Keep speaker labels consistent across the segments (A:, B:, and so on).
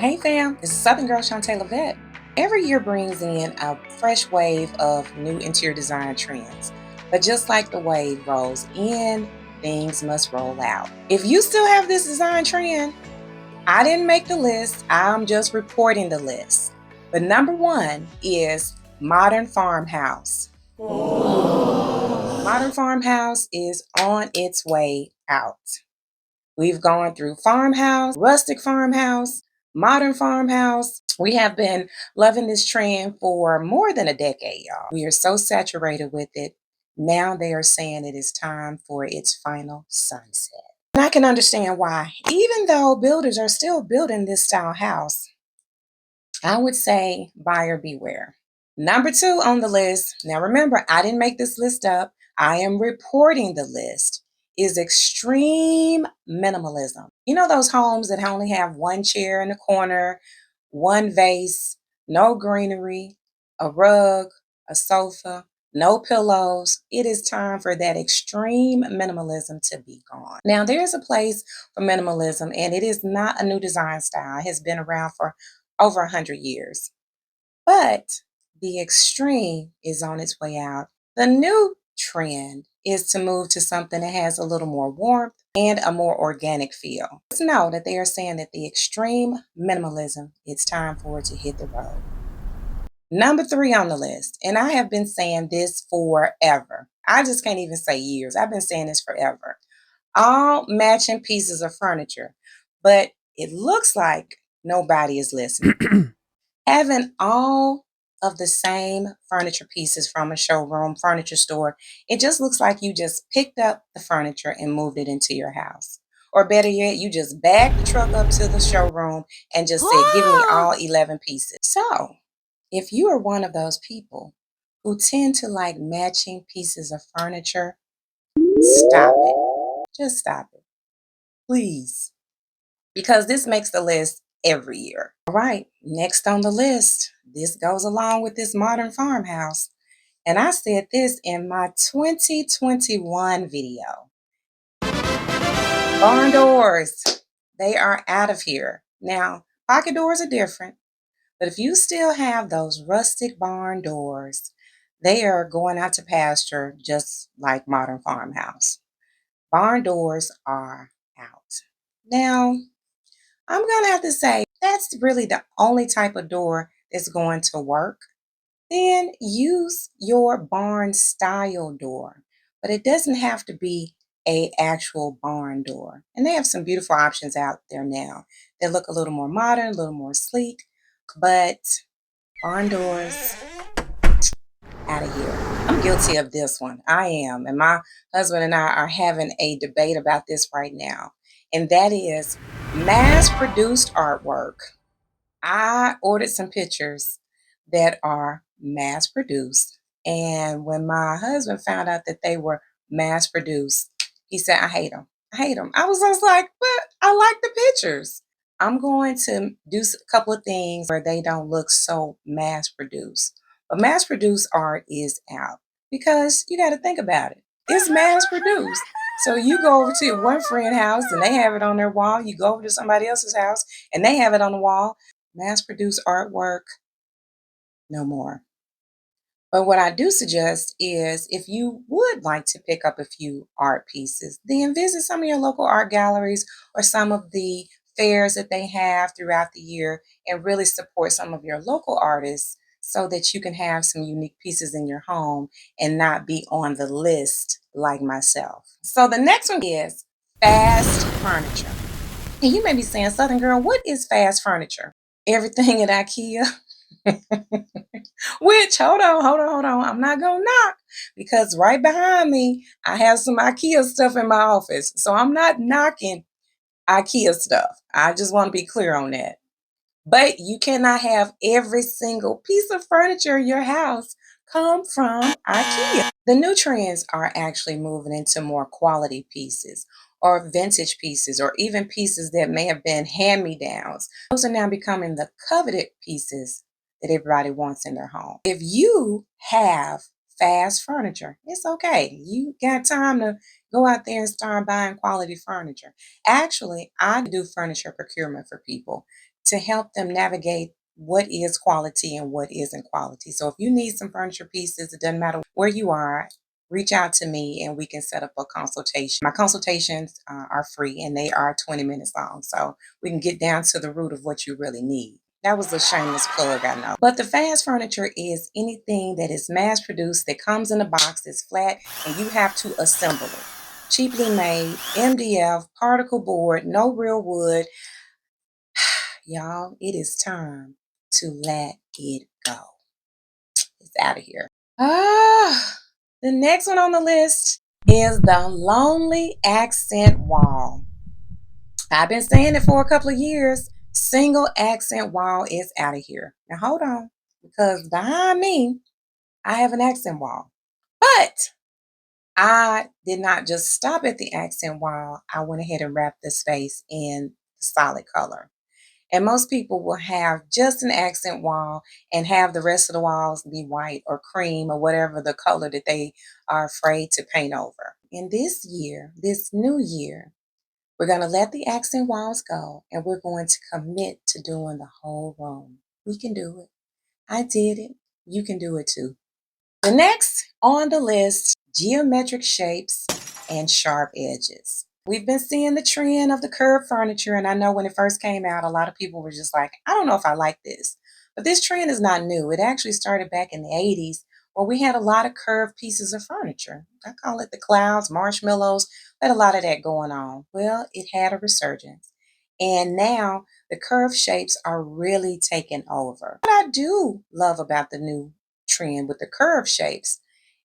A: Well, hey fam, this is Southern Girl Shantae Levette. Every year brings in a fresh wave of new interior design trends. But just like the wave rolls in, things must roll out. If you still have this design trend, I didn't make the list, I'm just reporting the list. But number one is modern farmhouse. Modern farmhouse is on its way out. We've gone through farmhouse, rustic farmhouse, modern farmhouse. We have been loving this trend for more than a decade, y'all. We are so saturated with it. Now they are saying it is time for its final sunset. And I can understand why. Even though builders are still building this style house, I would say buyer beware. Number two on the list, now remember, I didn't make this list up. I am reporting the list, is extreme minimalism. You know those homes that only have one chair in the corner, one vase, no greenery, a rug, a sofa, no pillows. It is time for that extreme minimalism to be gone. Now, there's a place for minimalism, and it is not a new design style. It has been around for over 100 years. But the extreme is on its way out. The new trend is to move to something that has a little more warmth and a more organic feel. Just know that they are saying that the extreme minimalism, it's time for it to hit the road. Number three on the list, and I have been saying this forever. I just can't even say years. I've been saying this forever. All matching pieces of furniture, but it looks like nobody is listening. Having all of the same furniture pieces from a showroom, furniture store, it just looks like you just picked up the furniture and moved it into your house. Or better yet, you just bagged the truck up to the showroom and just said, give me all 11 pieces. So, if you are one of those people who tend to like matching pieces of furniture, stop it. Just stop it. Please. Because this makes the list every year. All right, next on the list, this goes along with this modern farmhouse. And I said this in my 2021 video. Barn doors, they are out of here. Now, pocket doors are different, but if you still have those rustic barn doors, they are going out to pasture just like modern farmhouse. Barn doors are out. Now, I'm going to have to say that's really the only type of door that's going to work. Then use your barn style door, but it doesn't have to be a actual barn door. And they have some beautiful options out there now. They look a little more modern, a little more sleek, but barn doors out of here. I'm guilty of this one. I am. And my husband and I are having a debate about this right now. And that is mass produced artwork. I ordered some pictures that are mass produced. And when my husband found out that they were mass produced, he said, I hate them. I hate them. I was just like, but I like the pictures. I'm going to do a couple of things where they don't look so mass produced. But mass produced art is out because you got to think about it. It's mass produced. So you go over to your one friend's house and they have it on their wall. You go over to somebody else's house and they have it on the wall. Mass produced artwork, no more. But what I do suggest is if you would like to pick up a few art pieces, then visit some of your local art galleries or some of the fairs that they have throughout the year and really support some of your local artists so that you can have some unique pieces in your home and not be on the list like myself. So the next one is fast furniture. And you may be saying, Southern Girl, what is fast furniture? Everything at IKEA. Which, hold on. I'm not going to knock because right behind me, I have some IKEA stuff in my office. So I'm not knocking IKEA stuff. I just want to be clear on that. But you cannot have every single piece of furniture in your house come from IKEA. The new trends are actually moving into more quality pieces or vintage pieces or even pieces that may have been hand-me-downs. Those are now becoming the coveted pieces that everybody wants in their home. If you have fast furniture, it's okay. You got time to go out there and start buying quality furniture. Actually, I do furniture procurement for people to help them navigate what is quality and what isn't quality. So if you need some furniture pieces, it doesn't matter where you are, reach out to me and we can set up a consultation. My consultations are free and they are 20 minutes long. So we can get down to the root of what you really need. That was a shameless plug, I know. But the fast furniture is anything that is mass produced, that comes in a box, that's flat, and you have to assemble it. Cheaply made, MDF, particle board, no real wood. Y'all, it is time to let it go. It's out of here. The next one on the list is the lonely accent wall. I've been saying it for a couple of years. Single accent wall is out of here. Now hold on, because behind me, I have an accent wall. But I did not just stop at the accent wall. I went ahead and wrapped the space in solid color. And most people will have just an accent wall and have the rest of the walls be white or cream or whatever the color that they are afraid to paint over. In this year, this new year, we're going to let the accent walls go and we're going to commit to doing the whole room. We can do it. I did it. You can do it too. The next on the list, geometric shapes and sharp edges. We've been seeing the trend of the curved furniture, and I know when it first came out, a lot of people were just like, I don't know if I like this. But this trend is not new. It actually started back in the 80s where we had a lot of curved pieces of furniture. I call it the clouds, marshmallows, had a lot of that going on. Well, it had a resurgence. And now the curved shapes are really taking over. What I do love about the new trend with the curved shapes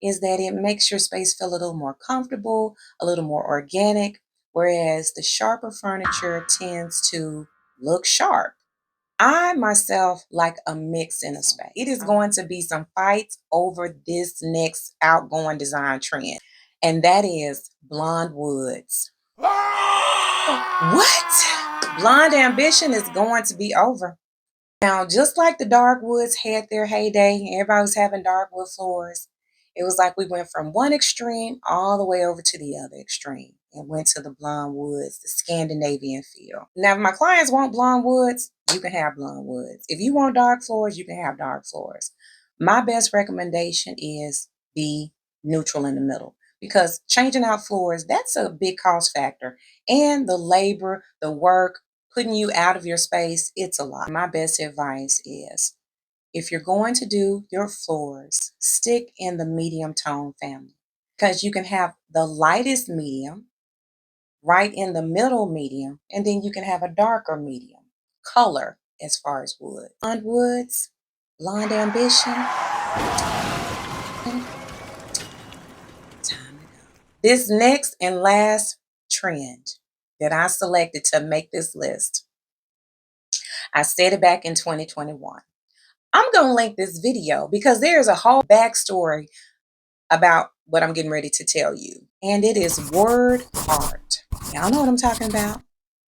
A: is that it makes your space feel a little more comfortable, a little more organic, whereas the sharper furniture tends to look sharp. I myself like a mix in a space. It is going to be some fights over this next outgoing design trend, and that is blonde woods. What? Blonde ambition is going to be over. Now, just like the dark woods had their heyday, everybody was having dark wood floors. It was like we went from one extreme all the way over to the other extreme and went to the blonde woods, the Scandinavian feel. Now, if my clients want blonde woods, you can have blonde woods. If you want dark floors, you can have dark floors. My best recommendation is be neutral in the middle because changing out floors, that's a big cost factor. And the labor, the work, putting you out of your space, it's a lot. My best advice is if you're going to do your floors, stick in the medium tone family because you can have the lightest medium, right in the middle medium, and then you can have a darker medium color as far as wood. Blonde woods, blonde ambition, time to go. This next and last trend that I selected to make this list, I said it back in 2021. I'm going to link this video because there's a whole backstory about what I'm getting ready to tell you. And it is word art. Y'all know what I'm talking about?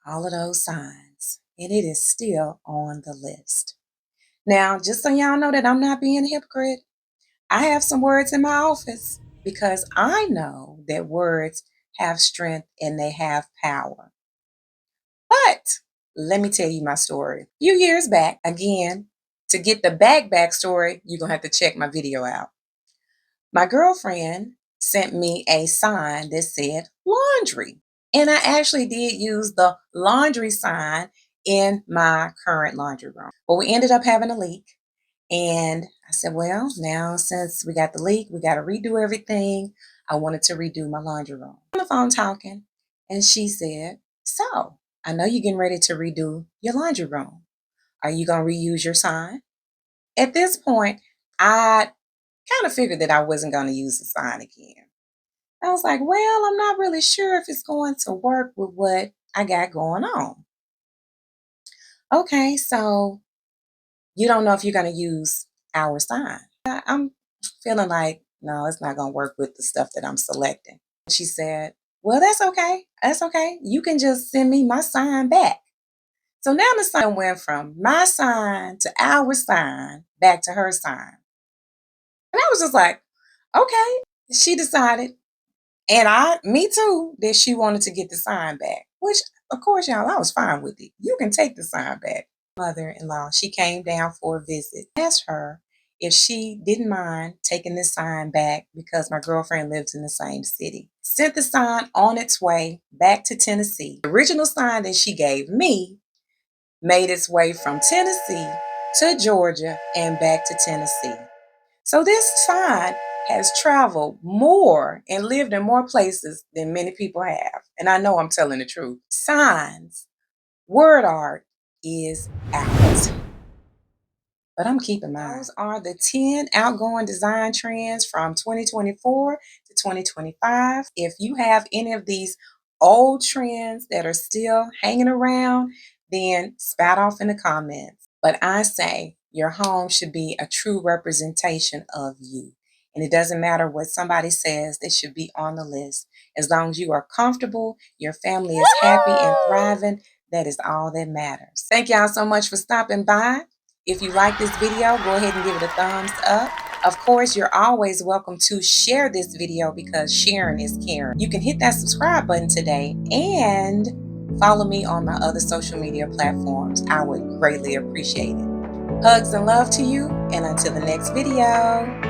A: All of those signs. And it is still on the list. Now, just so y'all know that I'm not being a hypocrite, I have some words in my office because I know that words have strength and they have power. But let me tell you my story. A few years back, again, to get the backstory, you're going to have to check my video out. My girlfriend sent me a sign that said laundry. And I actually did use the laundry sign in my current laundry room. But we ended up having a leak. And I said, well, now since we got the leak, we got to redo everything. I wanted to redo my laundry room. On the phone talking, and she said, so I know you're getting ready to redo your laundry room. Are you going to reuse your sign? At this point, I kind of figured that I wasn't going to use the sign again. I was like, well, I'm not really sure if it's going to work with what I got going on. Okay, so you don't know if you're going to use our sign. I'm feeling like, no, it's not going to work with the stuff that I'm selecting. She said, well, that's okay. That's okay. You can just send me my sign back. So now the sign went from my sign to our sign back to her sign. And I was just like, okay. She decided, and me too, that she wanted to get the sign back, which of course, y'all, I was fine with it. You can take the sign back. mother-in-law. She came down for a visit. I asked her if she didn't mind taking this sign back because my girlfriend lives in the same city. Sent the sign on its way back to Tennessee. The original sign that she gave me made its way from Tennessee to Georgia and back to Tennessee. So this sign has traveled more and lived in more places than many people have. And I know I'm telling the truth. Signs, word art is out. But I'm keeping mine. Those are the 10 outgoing design trends from 2024 to 2025. If you have any of these old trends that are still hanging around, then spout off in the comments. But I say your home should be a true representation of you. And it doesn't matter what somebody says, they should be on the list. As long as you are comfortable, your family is happy and thriving, that is all that matters. Thank y'all so much for stopping by. If you like this video, go ahead and give it a thumbs up. Of course, you're always welcome to share this video because sharing is caring. You can hit that subscribe button today and follow me on my other social media platforms. I would greatly appreciate it. Hugs and love to you, and until the next video.